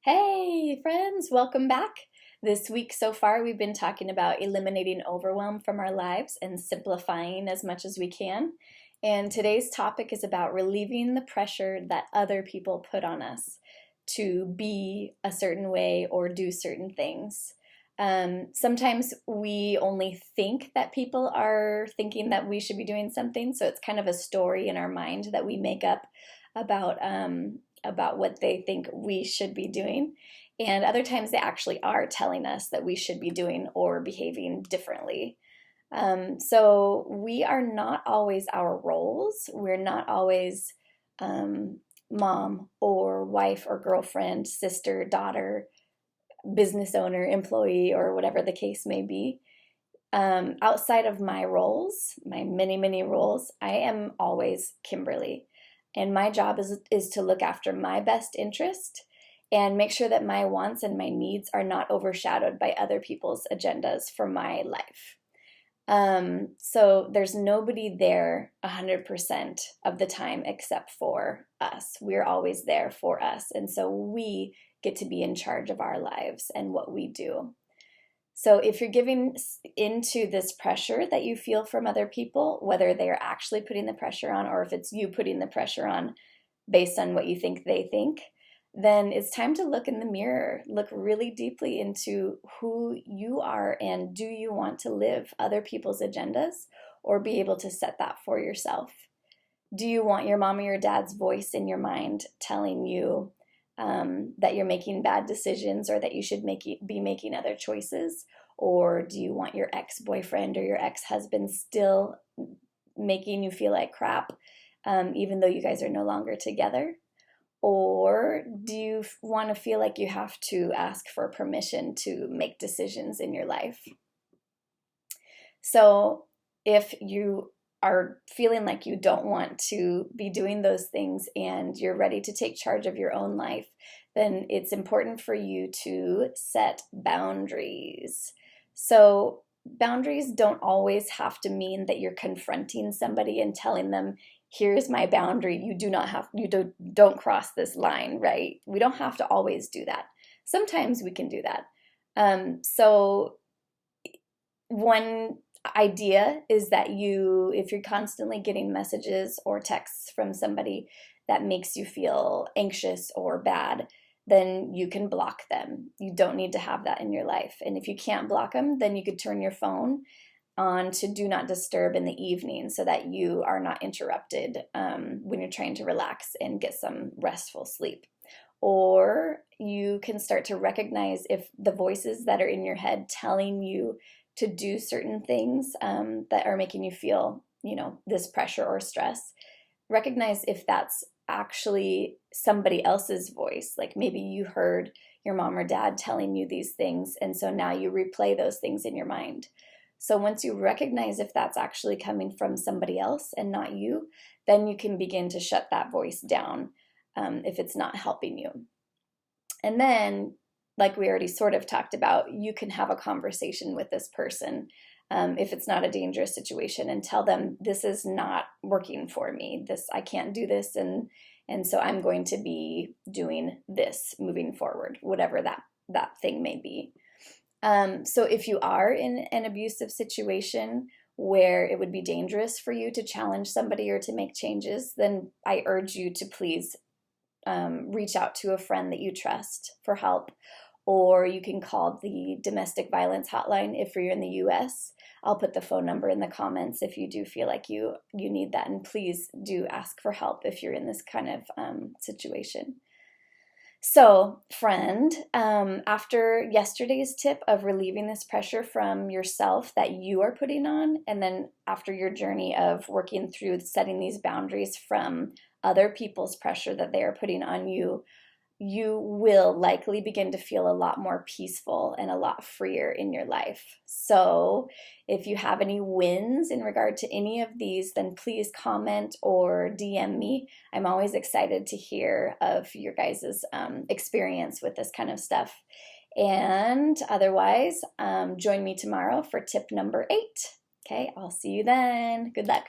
Hey friends, welcome back. This week so far we've been talking about eliminating overwhelm from our lives and simplifying as much as we can. And today's topic is about relieving the pressure that other people put on us to be a certain way or do certain things. Sometimes we only think that people are thinking that we should be doing something, so it's kind of a story in our mind that we make up about what they think we should be doing. And other times they actually are telling us that we should be doing or behaving differently. So we are not always our roles. We're not always mom or wife or girlfriend, sister, daughter, business owner, employee, or whatever the case may be. Outside of my roles, my many, many roles, I am always Kimberly. And my job is to look after my best interest and make sure that my wants and my needs are not overshadowed by other people's agendas for my life. So there's nobody there 100% of the time except for us. We're always there for us. And so we get to be in charge of our lives and what we do. So if you're giving into this pressure that you feel from other people, whether they're actually putting the pressure on or if it's you putting the pressure on based on what you think they think, then it's time to look in the mirror, look really deeply into who you are and do you want to live other people's agendas or be able to set that for yourself? Do you want your mom or your dad's voice in your mind telling you that you're making bad decisions or that you should be making other choices? Or do you want your ex-boyfriend or your ex-husband still making you feel like crap, even though you guys are no longer together? Or do you want to feel like you have to ask for permission to make decisions in your life? So if you are feeling like you don't want to be doing those things and you're ready to take charge of your own life, then it's important for you to set boundaries. So boundaries don't always have to mean that you're confronting somebody and telling them, here's my boundary, don't cross this line, right? We don't have to always do that. Sometimes we can do that. So one idea is that if you're constantly getting messages or texts from somebody that makes you feel anxious or bad, then you can block them. You don't need to have that in your life. And if you can't block them, then you could turn your phone on to do not disturb in the evening so that you are not interrupted when you're trying to relax and get some restful sleep. Or you can start to recognize if the voices that are in your head telling you to do certain things that are making you feel, this pressure or stress, recognize if that's actually somebody else's voice. Like maybe you heard your mom or dad telling you these things, and so now you replay those things in your mind. So once you recognize if that's actually coming from somebody else and not you, then you can begin to shut that voice down if it's not helping you. And then, like we already sort of talked about, you can have a conversation with this person if it's not a dangerous situation and tell them, this is not working for me. I can't do this, and so I'm going to be doing this moving forward, whatever that thing may be. So if you are in an abusive situation where it would be dangerous for you to challenge somebody or to make changes, then I urge you to please reach out to a friend that you trust for help, or you can call the domestic violence hotline if you're in the US. I'll put the phone number in the comments if you do feel like you need that, and please do ask for help if you're in this kind of situation. So, friend, after yesterday's tip of relieving this pressure from yourself that you are putting on, and then after your journey of working through setting these boundaries from other people's pressure that they are putting on you, you will likely begin to feel a lot more peaceful and a lot freer in your life. So if you have any wins in regard to any of these, then please comment or DM me. I'm always excited to hear of your guys' experience with this kind of stuff. And otherwise, join me tomorrow for tip number 8. Okay, I'll see you then. Good luck.